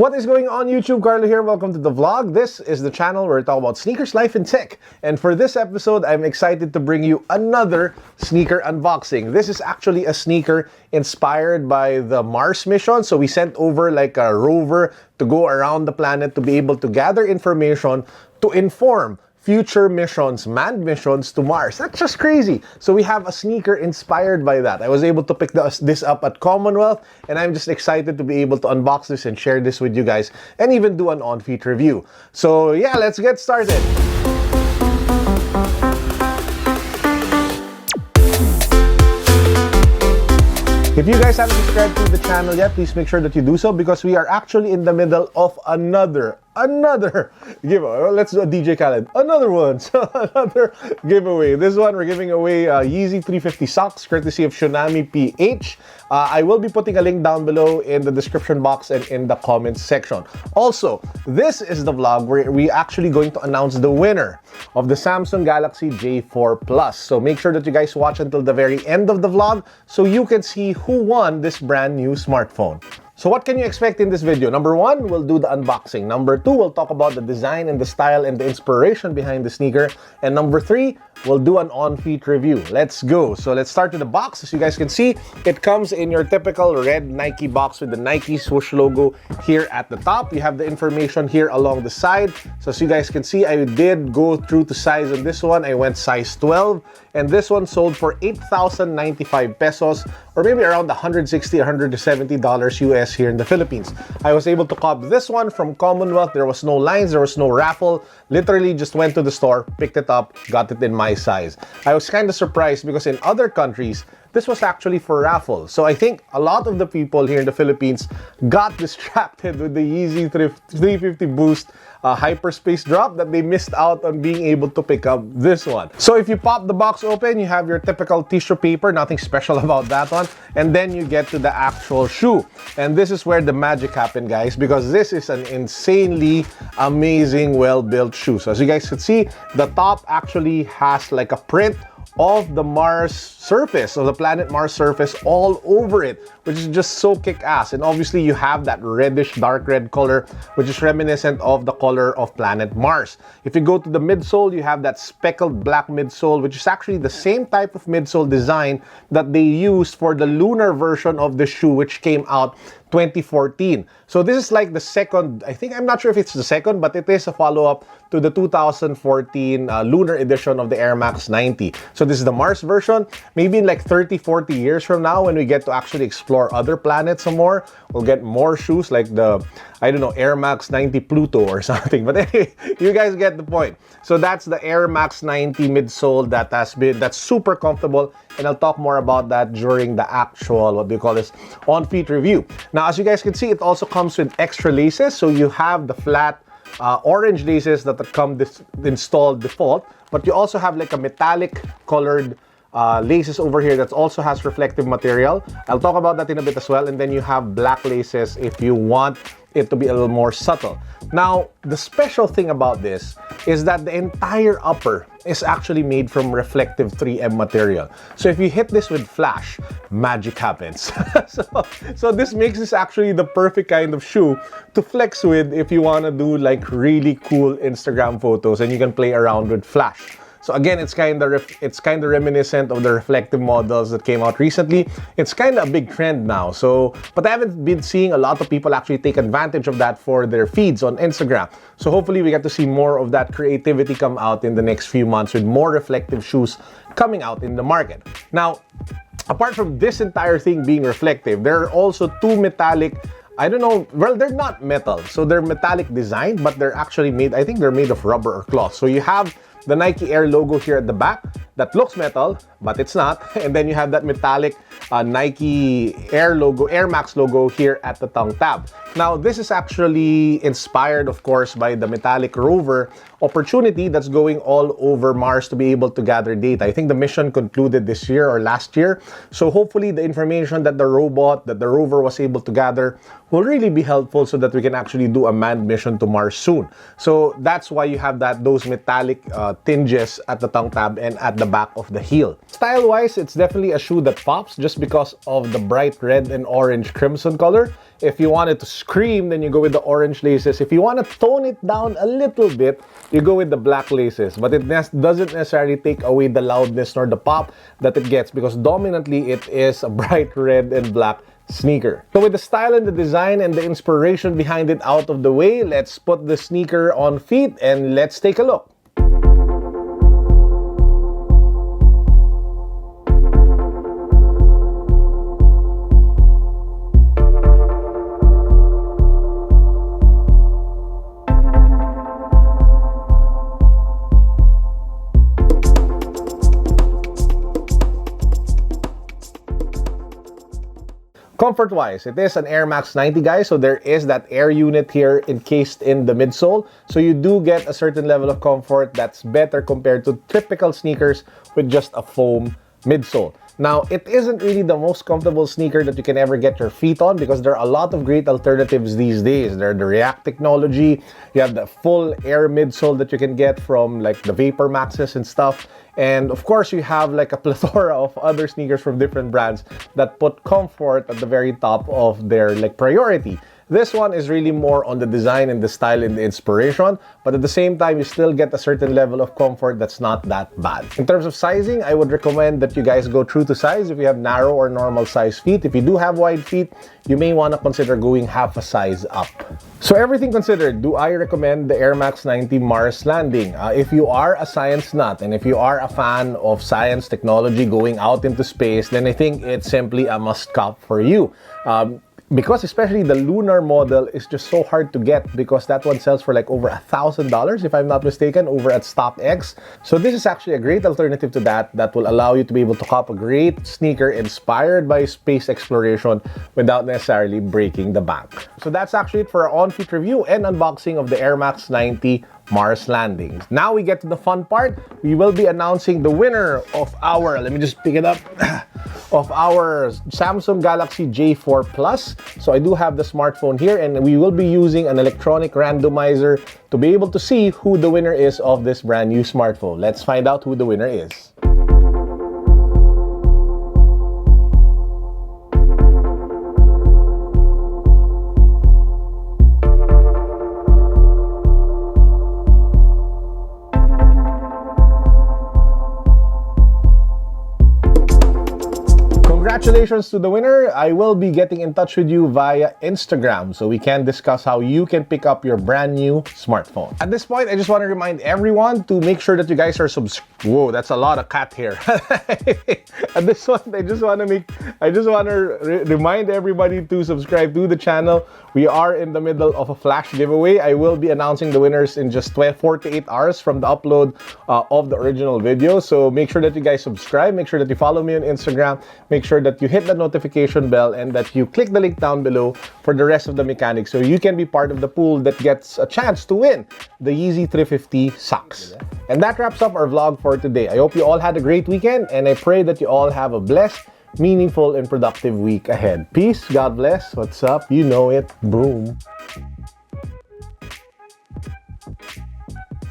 What is going on YouTube? Carlo here. Welcome to the vlog. This is the channel where we talk about sneakers, life, and tech. And for this episode, I'm excited to bring you another sneaker unboxing. This is actually a sneaker inspired by the Mars mission. So we sent over like a rover to go around the planet to be able to gather information to inform future missions, manned missions to Mars. That's just crazy. So we have a sneaker inspired by that. I was able to pick this up at Commonwealth, and I'm just excited to be able to unbox this and share this with you guys, and even do an on-feet review. So yeah, let's get started. If you guys haven't subscribed to the channel yet, please make sure that you do so, because we are actually in the middle of another giveaway. Let's do a DJ Khaled. Another one. So another giveaway. This one, we're giving away Yeezy 350 socks, courtesy of Tsunami PH. I will be putting a link down below in the description box and in the comments section. Also, this is the vlog where we actually going to announce the winner of the Samsung Galaxy J4 Plus. So make sure that you guys watch until the very end of the vlog so you can see who won this brand new smartphone. So what can you expect in this video? Number one, we'll do the unboxing. Number two, we'll talk about the design and the style and the inspiration behind the sneaker. And number three, we'll do an on-feet review. Let's go. So let's start with the box. As you guys can see, it comes in your typical red Nike box with the Nike swoosh logo here at the top. You have the information here along the side. So as you guys can see, I did go through to size on this one. I went size 12. And this one sold for 8,095 pesos, or maybe around $160, $170 US here in the Philippines. I was able to cop this one from Commonwealth. There was no lines, there was no raffle. Literally just went to the store, picked it up, got it in my size. I was kind of surprised because in other countries, this was actually for raffle. So I think a lot of the people here in the Philippines got distracted with the Yeezy 350 Boost Hyperspace drop that they missed out on being able to pick up this one. So if you pop the box open, you have your typical tissue paper, nothing special about that one. And then you get to the actual shoe. And this is where the magic happened, guys, because this is an insanely amazing, well-built shoe. So as you guys can see, the top actually has like a print of the Mars surface, of the planet Mars surface all over it, which is just so kick-ass. And obviously you have that reddish dark red color, which is reminiscent of the color of planet Mars. If you go to the midsole, you have that speckled black midsole, which is actually the same type of midsole design that they used for the lunar version of the shoe, which came out 2014. So this is like the second, I think, I'm not sure if it's the second, but it is a follow-up to the 2014 lunar edition of the Air Max 90. So this is the Mars version. Maybe in like 30, 40 years from now, when we get to actually explore other planets some more, we'll get more shoes like the, I don't know, Air Max 90 Pluto or something. But anyway, you guys get the point. So that's the Air Max 90 midsole that's super comfortable. And I'll talk more about that during the actual, what do you call this, on-feet review. Now, as you guys can see, it also comes with extra laces. So you have the flat orange laces that come installed default, but you also have like a metallic colored laces over here that also has reflective material. I'll talk about that in a bit as well. And then you have black laces if you want it to be a little more subtle. Now, the special thing about this is that the entire upper is actually made from reflective 3M material. So if you hit this with flash, magic happens. so this makes this actually the perfect kind of shoe to flex with if you want to do like really cool Instagram photos and you can play around with flash. So again, it's kind of reminiscent of the reflective models that came out recently. It's kind of a big trend now. So, but I haven't been seeing a lot of people actually take advantage of that for their feeds on Instagram. So hopefully we get to see more of that creativity come out in the next few months with more reflective shoes coming out in the market. Now, apart from this entire thing being reflective, there are also two metallic, I don't know, well, they're not metal. So they're metallic design, but they're actually made, I think they're made of rubber or cloth. So you have the Nike Air logo here at the back that looks metal, but it's not. And then you have that metallic Nike Air logo, Air Max logo here at the tongue tab. Now, this is actually inspired, of course, by the metallic rover opportunity that's going all over Mars to be able to gather data. I think the mission concluded this year or last year. So hopefully the information that the rover was able to gather will really be helpful so that we can actually do a manned mission to Mars soon. So that's why you have those metallic tinges at the tongue tab and at the back of the heel. Style-wise, it's definitely a shoe that pops just because of the bright red and orange crimson color. If you want it to scream, then you go with the orange laces. If you want to tone it down a little bit, you go with the black laces. But it doesn't necessarily take away the loudness nor the pop that it gets, because dominantly it is a bright red and black sneaker. So with the style and the design and the inspiration behind it out of the way, let's put the sneaker on feet and let's take a look. Comfort-wise, it is an Air Max 90, guys, so there is that air unit here encased in the midsole. So you do get a certain level of comfort that's better compared to typical sneakers with just a foam midsole. Now, it isn't really the most comfortable sneaker that you can ever get your feet on, because there are a lot of great alternatives these days. There's the React technology, you have the full air midsole that you can get from like the Vapor Maxes and stuff. And of course, you have like a plethora of other sneakers from different brands that put comfort at the very top of their like priority. This one is really more on the design and the style and the inspiration, but at the same time, you still get a certain level of comfort that's not that bad. In terms of sizing, I would recommend that you guys go true to size if you have narrow or normal size feet. If you do have wide feet, you may want to consider going half a size up. So everything considered, do I recommend the Air Max 90 Mars Landing? If you are a science nut and if you are a fan of science technology going out into space, then I think it's simply a must cop for you. Because especially the lunar model is just so hard to get, because that one sells for like over $1,000 if I'm not mistaken over at StockX. So this is actually a great alternative to that will allow you to be able to cop a great sneaker inspired by space exploration without necessarily breaking the bank. So that's actually it for our on-feet review and unboxing of the Air Max 90 Mars Landing. Now we get to the fun part. We will be announcing the winner of our, let me just pick it up, of our Samsung Galaxy J4 Plus. So I do have the smartphone here, and we will be using an electronic randomizer to be able to see who the winner is of this brand new smartphone. Let's find out who the winner is. Congratulations to the winner. I will be getting in touch with you via Instagram so we can discuss how you can pick up your brand new smartphone. At this point, I just want to remind everyone to make sure that you guys are Whoa, that's a lot of cat hair. At this point, I just want to remind everybody to subscribe to the channel. We are in the middle of a flash giveaway. I will be announcing the winners in just 48 hours from the upload of the original video. So make sure that you guys subscribe. Make sure that you follow me on Instagram. Make sure that you hit the notification bell and that you click the link down below for the rest of the mechanics so you can be part of the pool that gets a chance to win the Yeezy 350 socks. And that wraps up our vlog for today. I hope you all had a great weekend, and I pray that you all have a blessed, meaningful, and productive week ahead. Peace, God bless, what's up, you know it, boom.